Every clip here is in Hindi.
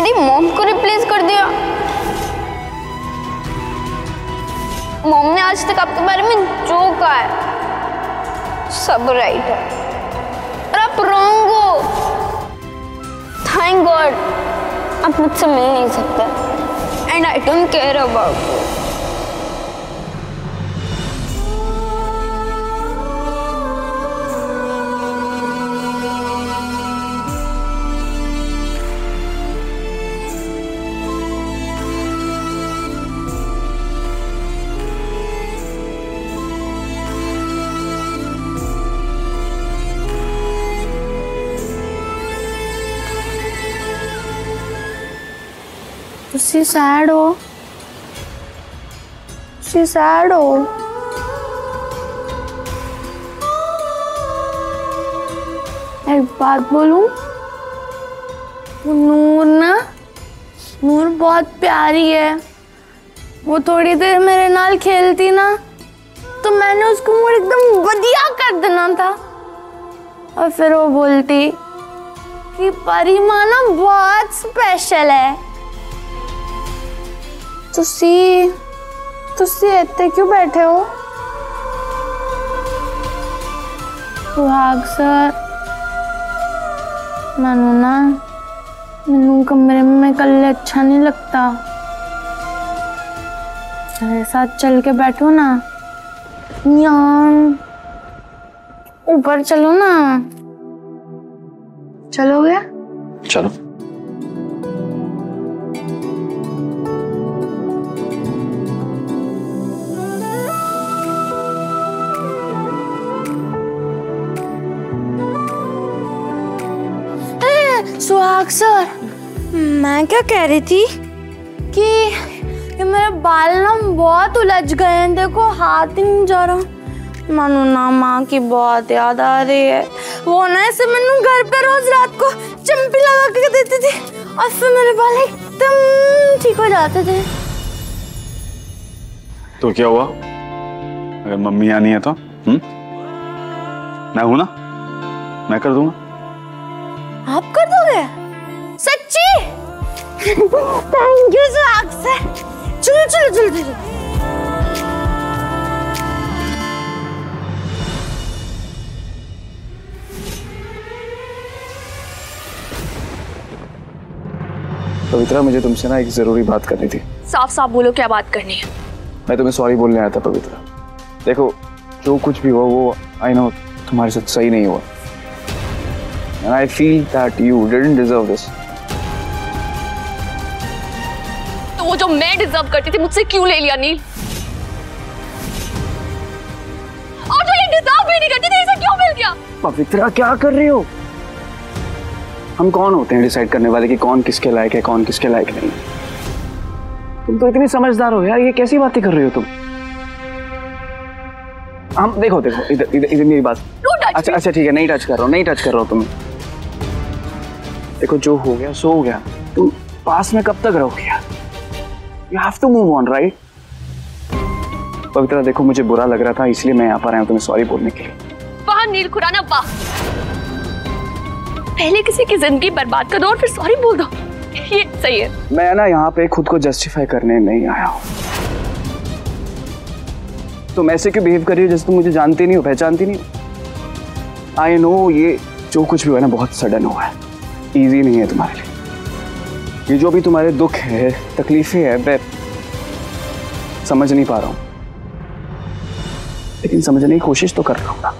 मेरी मॉम को रिप्लेस कर दिया। मॉम ने आज तक आपके बारे में जो कहा है सब राइट है और आप रॉन्ग हो। थैंक गॉड आप मुझसे मिल नहीं सकते and I don't care about you. तुसी सैड हो? तुसी सैड हो? एक बात बोलूं, नूर ना, नूर बहुत प्यारी है। वो थोड़ी देर मेरे नाल खेलती ना तो मैंने उसको मूड एकदम बढ़िया कर देना था। और फिर वो बोलती कि परी माँ ना बहुत स्पेशल है। तुसी इतने क्यों बैठे हो? सुहाग सर, मैनू कमरे में कल अच्छा नहीं लगता। मेरे साथ चल के बैठो ना, ऊपर चलो ना। चलोगे? चलो। सुहाग सर, मैं क्या कह रही थी कि मेरे बाल ना बहुत उलझ गए हैं। देखो हाथ ही नहीं जा रहा। मानो ना माँ की बहुत याद आ रही है। वो ना ऐसे मैंने घर पे रोज रात को चंपी लगा के देती थी और फिर मेरे बाल एकदम ठीक हो जाते थे। तो क्या हुआ अगर मम्मी आनी है तो? मैं हूं ना, मैं कर दूंगा। आप कर दोगे? सच्ची? थैंक यू सुहाग सर। चलो चलो चलो चलो। पवित्रा, मुझे तुमसे ना एक जरूरी बात करनी थी। साफ साफ बोलो क्या बात करनी है। मैं तुम्हें सॉरी बोलने आया था पवित्रा। देखो जो कुछ भी हुआ वो आई नो तुम्हारे साथ सही नहीं हुआ। And I feel that you didn't deserve this. तो वो जो मैं डिजर्व करती थी मुझसे क्यों ले लिया नील? और जो ये डिजर्व भी नहीं करती थी इसे क्यों मिल गया? पवित्रा क्या कर रही हो? हम कौन होते हैं डिसाइड करने वाले कि कौन किसके लायक है कौन किसके लायक नहीं? तुम तो इतनी समझदार हो यार, ये कैसी बातें कर रही हो तुम? हम देखो इधर मेरी बात। अच्छा ठीक है, नहीं टच कर रहा हूँ तुम्हें। देखो जो हो गया सो हो गया। तुम पास में कब तक रहोगे यार? You have to move on, right? पवित्रा देखो मुझे बुरा लग रहा था इसलिए मैं यहाँ पर आया हूँ तुम्हें सॉरी बोलने के लिए। वाह नील खुराना वाह। पहले किसी की जिंदगी बर्बाद कर दो और फिर सॉरी बोल दो, ये सही है। मैं ना यहाँ पे खुद को जस्टिफाई करने नहीं आया हूँ। तुम ऐसे क्यों बिहेव कर रही हो जैसे तुम मुझे जानती नहीं हो, पहचानती नहीं हो। आई नो ये जो कुछ भी हुआ ना बहुत सडन हुआ है, इजी नहीं है तुम्हारे लिए। ये जो भी तुम्हारे दुख है तकलीफें है मैं समझ नहीं पा रहा हूँ, लेकिन समझने की कोशिश तो कर रहा हूँ ना।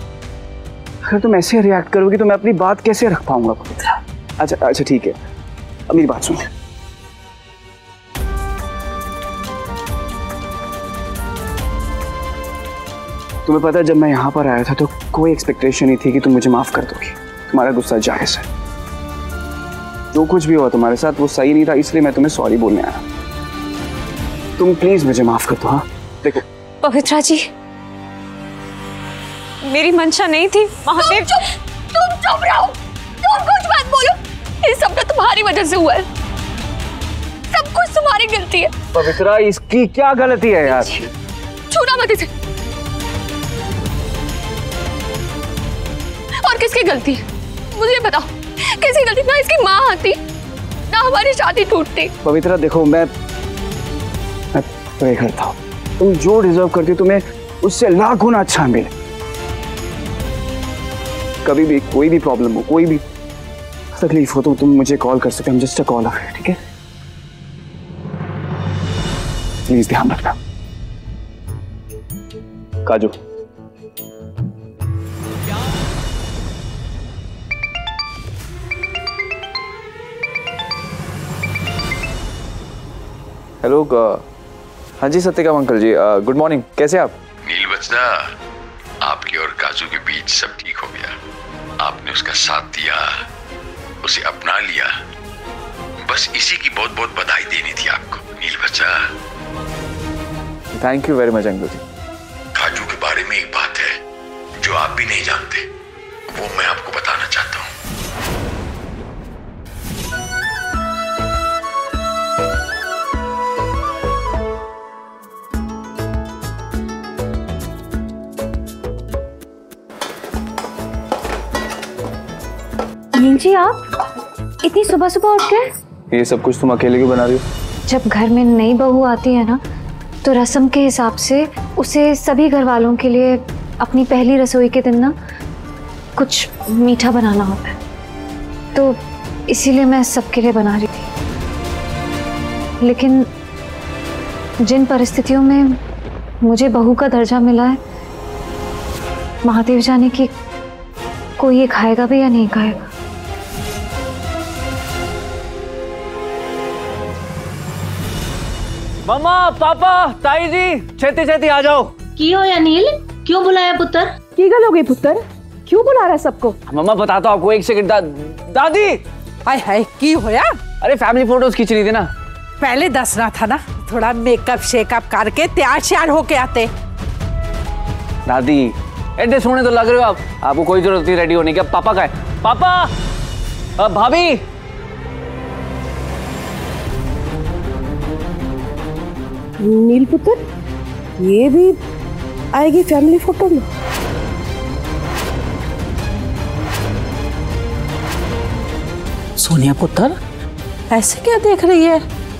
अगर तुम ऐसे रिएक्ट करोगी तो मैं अपनी बात कैसे रख पाऊंगा पवित्रा? अच्छा ठीक है, अब मेरी बात सुन। तुम्हें पता है जब मैं यहाँ पर आया था तो कोई एक्सपेक्टेशन नहीं थी कि तुम मुझे माफ कर दोगी। तुम्हारा गुस्सा जायज है, जो कुछ भी हुआ तुम्हारे साथ वो सही नहीं था, इसलिए मैं तुम्हें सॉरी बोलने आया। तुम प्लीज मुझे माफ कर दो। हाँ देखो पवित्रा जी, मेरी मंशा नहीं थी। महादेव तुम चुप रहो, तुम कुछ मत बोलो। ये सब तो तुम्हारी वजह से हुआ है, सब कुछ तुम्हारी गलती है। पवित्रा इसकी क्या गलती है यार? छूना मत इसे। और किसकी गलती है मुझे बताओ, किसकी गलती? ना इसकी माँ आती ना हमारी शादी टूटती। पवित्रा देखो, मैं प्रे करता हूँ तुम जो डिजर्व करती हो तुम्हें उससे लाख गुना अच्छा मिले। कभी भी कोई भी प्रॉब्लम हो, कोई भी तकलीफ हो तो तुम मुझे कॉल कर सकते हो। जस्ट अ कॉल अवे, ठीक है? प्लीज ध्यान रखना। काजू, हेलो। हाँ जी सत्यकाम अंकल जी, गुड मॉर्निंग। कैसे आप? नील बचदा, आपके और काजू के बीच सब ठीक हो गया। आपने उसका साथ दिया, उसे अपना लिया। बस इसी की बहुत बहुत बधाई देनी थी आपको नील बच्चा। Thank you very much uncle ji. काजू के बारे में एक बात है जो आप भी नहीं जानते, वो मैं आपको बताना चाहता हूँ। जी आप इतनी सुबह सुबह उठ के ये सब कुछ तुम अकेले क्यों बना रही हो? जब घर में नई बहू आती है ना, तो रस्म के हिसाब से उसे सभी घर वालों के लिए अपनी पहली रसोई के दिन ना कुछ मीठा बनाना होता है, तो इसीलिए मैं सबके लिए बना रही थी। लेकिन जिन परिस्थितियों में मुझे बहू का दर्जा मिला है, महादेव जाने कि कोई ये खाएगा भी या नहीं खाएगा। मम्मा, पापा, ताई जी, छेती छेती आ जाओ। की हो या नील, क्यों बुलाया पुत्र? की गल हो गई पुत्र, क्यों बुला रहा है सबको? मम्मा बताता हूँ आपको, एक सेकंड। दादी। हाय हाय, की होया? अरे फैमिली फोटोज खींच रही थी ना। पहले दसना था ना, थोड़ा मेकअप शेकअप करके तैयार श्यार होके आते। दादी एड्रेस होने तो लग रहे हो आप, आपको कोई जरूरत नहीं रेडी होने की। अब पापा का है। पापा, भाभी। नील पुत्र, ये भी आएगी फैमिली फोटो में? सोनिया पुत्र, ऐसे क्या देख रही है?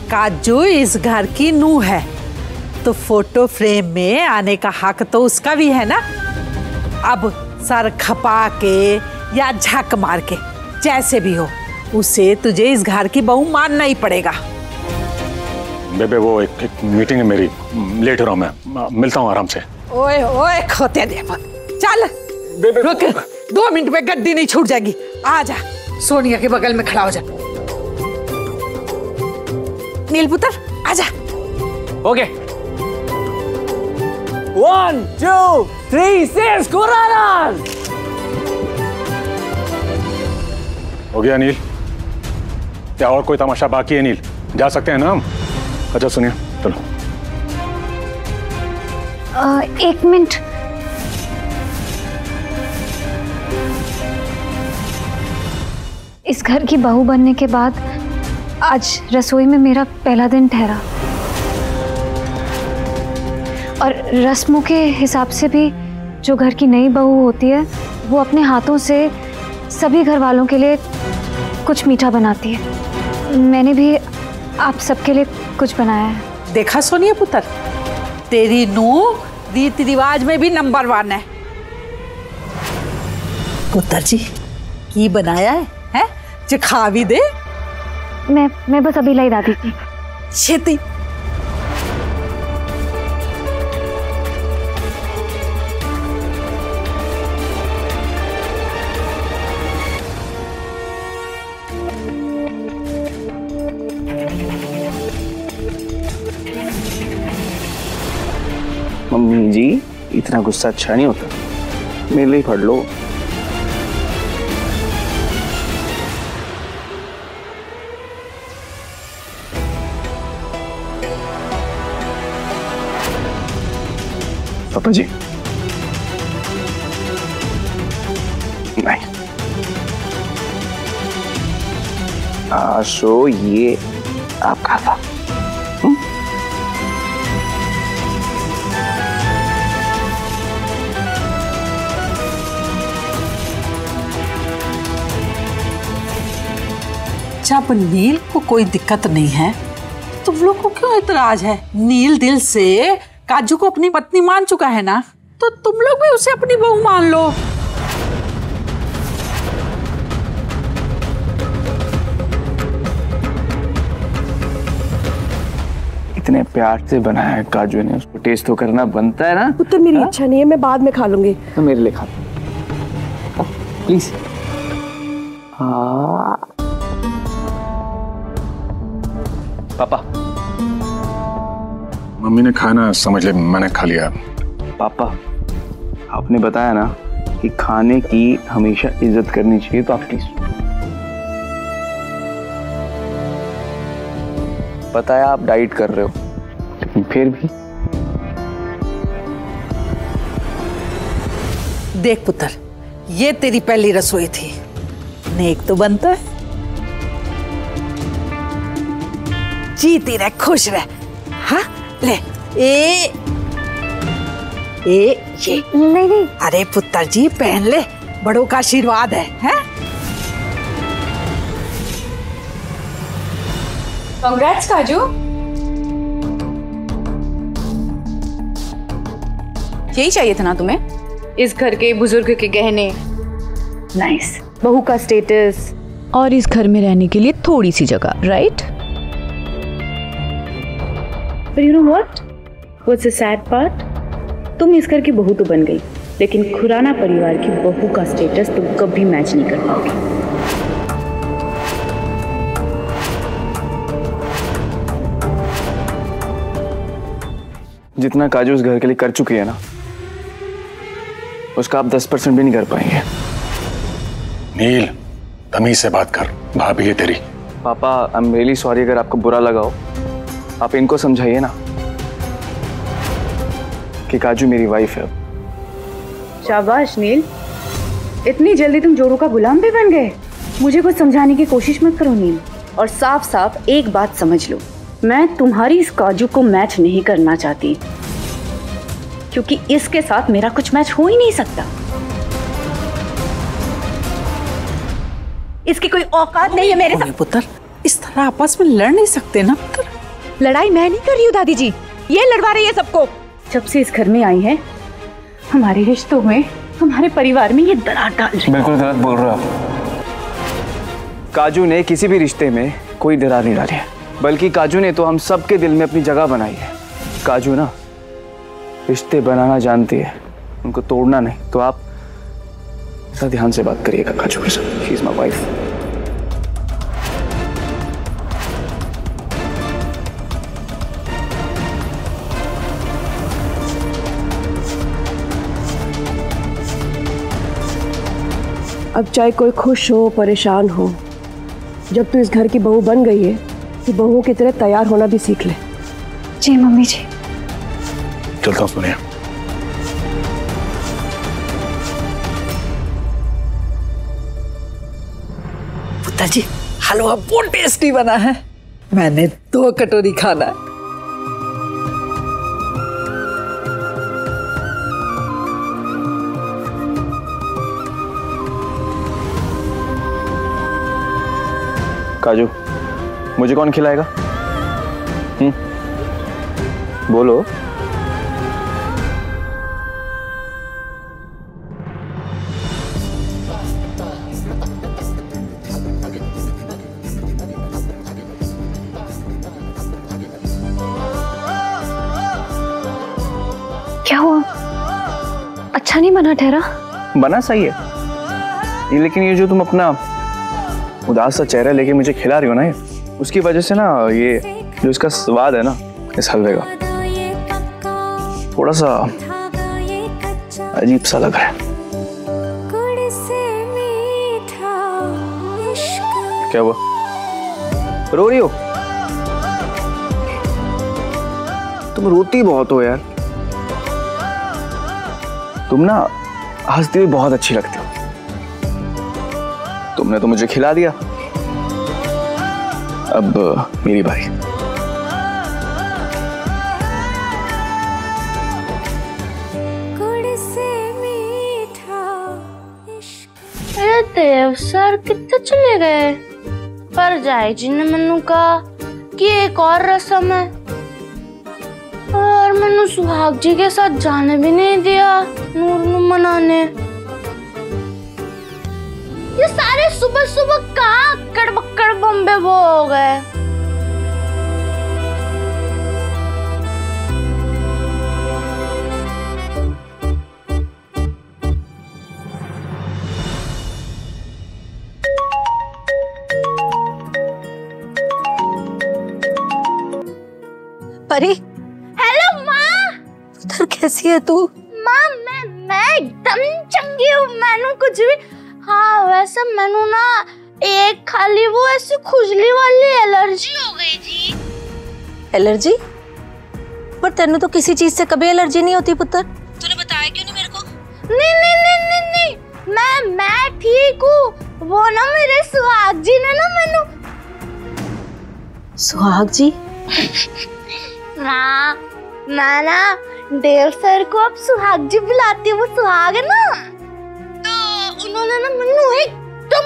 काजू इस घर की नूह है, तो फोटो फ्रेम में आने का हक तो उसका भी है ना। अब सर खपा के या झक मार के, जैसे भी हो, उसे तुझे इस घर की बहू मानना ही पड़ेगा। बेबे वो एक मीटिंग है मेरी, लेट हो रहा हूँ मैं, मिलता हूँ आराम से। ओए ओए खोते दे, चल रुक, 2 मिनट में गड्डी नहीं छूट जाएगी। आ जा, सोनिया के बगल में खड़ा हो जा। नील पुत्र आजा। ओके, 1 2 3 6 कुरान। हो गया नील? क्या और कोई तमाशा बाकी है नील? जा सकते हैं ना हम? अच्छा सुनिए, चलो। 1 मिनट। इस घर की बहू बनने के बाद आज रसोई में मेरा पहला दिन ठहरा, और रस्मों के हिसाब से भी जो घर की नई बहू होती है वो अपने हाथों से सभी घर वालों के लिए कुछ मीठा बनाती है। मैंने भी आप सबके लिए कुछ बनाया है। देखा सोनिया पुत्र, तेरी नूह रीति रिवाज में भी नंबर 1 है। पुत्र जी की बनाया है जो खा भी दे। मैं बस अभी लाई दादी थी। छेती। मम्मी जी, इतना गुस्सा अच्छा नहीं होता, मेरे लिए पढ़ लो। पापा जी नहीं, आशो ये आपका था। जब नील को कोई दिक्कत नहीं है तुम लोग को क्यों इतराज है? नील दिल से काजू को अपनी पत्नी मान चुका है ना, तो तुम लोग भी उसे अपनी बहू मान लो। इतने प्यार से बनाया है काजू ने, उसको टेस्ट तो करना बनता है ना। पुत्र मेरी इच्छा नहीं है, मैं बाद में खा लूंगी। तो मेरे लिए खा प्लीज। हाँ पापा। मम्मी ने खाना समझ ले, मैंने खा लिया। पापा आपने बताया ना कि खाने की हमेशा इज्जत करनी चाहिए, तो आप प्लीज। पता है आप डाइट कर रहे हो, लेकिन फिर भी। देख पुत्र, ये तेरी पहली रसोई थी, नेक तो बनता है। जीती रह, खुश रह। हाँ ले ये नहीं। अरे पुत्र जी पहन ले, बड़ों का आशीर्वाद है, हैं? कांग्रेट्स काजू। यही चाहिए था ना तुम्हें? इस घर के बुजुर्ग के गहने, नाइस, बहू का स्टेटस और इस घर में रहने के लिए थोड़ी सी जगह, right? But you know what? What's the sad part? तुम इस घर की बहू तो बन गई, लेकिन खुराना परिवार की बहू का स्टेटस तुम कभी मैच नहीं कर पाओगे। जितना काजू उस घर के लिए कर चुकी है ना, उसका आप 10% भी नहीं कर पाएंगे। नील तमीज से बात कर, भाभी है तेरी। पापा आई एम रियली सॉरी, अगर आपको बुरा लगा हो आप इनको समझाइए ना कि काजू मेरी वाइफ है। शाबाश नील, इतनी जल्दी तुम जोरू का गुलाम भी बन गए। मुझे कुछ समझाने की कोशिश मत करो नील, और साफ साफ एक बात समझ लो, मैं तुम्हारी इस काजू को मैच नहीं करना चाहती, क्योंकि इसके साथ मेरा कुछ मैच हो ही नहीं सकता। इसकी कोई औकात नहीं है मेरे साथ। पुत्र इस तरह आपस में लड़ नहीं सकते ना पुत्र। लड़ाई मैं नहीं कर रही हूँ दादी जी, ये लड़वा रही है सबको। जब से इस घर में आई है, हमारे रिश्तों में, हमारे परिवार में ये दरार डाल रही है। बिल्कुल गलत बोल रहे हो आप। काजू ने किसी भी रिश्ते में कोई दरार नहीं डाली है, बल्कि काजू ने तो हम सबके दिल में अपनी जगह बनाई है। काजू ना रिश्ते बनाना जानती है, उनको तोड़ना नहीं। तो आप ध्यान से बात करिएगा काजू के साथ। She is my wife. अब चाहे कोई खुश हो परेशान हो, जब तू इस घर की बहू बन गई है तो बहुओं की तरह तैयार होना भी सीख ले। जी मम्मी जी। चलता हूँ सोनिया। पुत्र जी हलवा बहुत टेस्टी बना है, मैंने 2 कटोरी खाना है। काजू मुझे कौन खिलाएगा? बोलो। क्या हुआ? अच्छा नहीं बना ठहरा? बना सही है ये, लेकिन ये जो तुम अपना उदास सा चेहरा लेके मुझे खिला रही हो ना, ये उसकी वजह से ना, ये जो इसका स्वाद है ना इस हलवे का, थोड़ा सा अजीब सा लग रहा है। क्या हुआ? रो रही हो? तुम रोती बहुत हो यार। तुम ना हंसती हुई बहुत अच्छी लगती हो। तुमने तो मुझे खिला दिया, अब मेरी बारी। अरे देव सर कितने चले गए? पर जाए जी ने मैनू कहा कि एक और रस्म है और मैनू सुहाग जी के साथ जाने भी नहीं दिया नूर नू मनाने। ये सारे सुबह सुबह कहाँ अक्कड़ बक्कड़ बम्बे वो हो गए। परी, हेलो माँ। पुत्र कैसी है तू? माँ मैं एकदम चंगी हूँ। मैनू कुछ भी, हाँ वैसे मैनू ना एक खाली वो ऐसी खुजली वाली एलर्जी हो गई जी। एलर्जी? पर तेनू तो किसी चीज से कभी एलर्जी नहीं होती पुत्र। तूने बताया क्यों नहीं मेरे को? नहीं मैं ठीक हूँ। वो ना मेरे सुहाग जी ने ना मैनू। सुहाग जी? माँ मैं ना देव सर को अब सुहाग जी बुलाती हूँ। वो सुहाग है ना, तो उन्होंने ना मैनू एकदम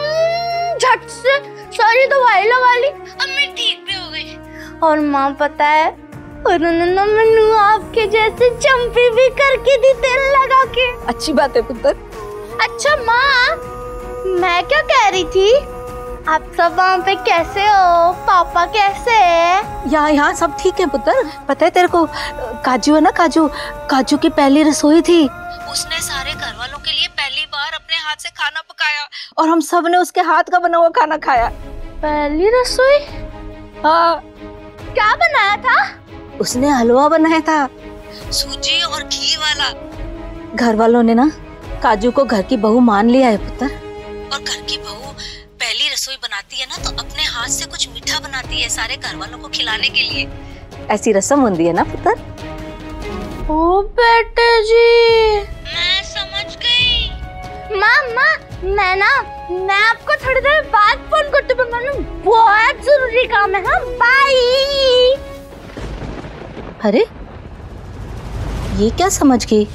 झट से सारी दवाई लगा ली। अब मैं ठीक भी हो गई। और माँ पता है उन्होंने ना मैनू आपके जैसे चंपी भी करके दी तेल लगा के। अच्छी बात है पुत्र। अच्छा माँ, मैं क्या कह रही थी, आप सब वहाँ पे कैसे हो? पापा कैसे है? यहाँ सब ठीक है पुत्र। पता है तेरे को, काजू है ना, काजू की पहली रसोई थी। उसने सारे घर वालों के लिए पहली बार अपने हाथ से खाना पकाया और हम सब ने उसके हाथ का बना हुआ खाना खाया। पहली रसोई? हाँ। क्या बनाया था? उसने हलवा बनाया था, सूजी और घी वाला। घर वालों ने ना काजू को घर की बहू मान लिया है पुत्र। और घर की बहू पहली रसोई बनाती है ना तो अपने हाथ से कुछ मीठा बनाती है सारे घर वालों को खिलाने के लिए। ऐसी रस्म होती है ना पुत्र। ओ बेटे जी, मैं समझ गई। माँ मैं आपको थोड़ी देर बाद फोन करती हूँ। मैंने बहुत जरूरी काम है। हाँ बाय। अरे ये क्या समझ गई?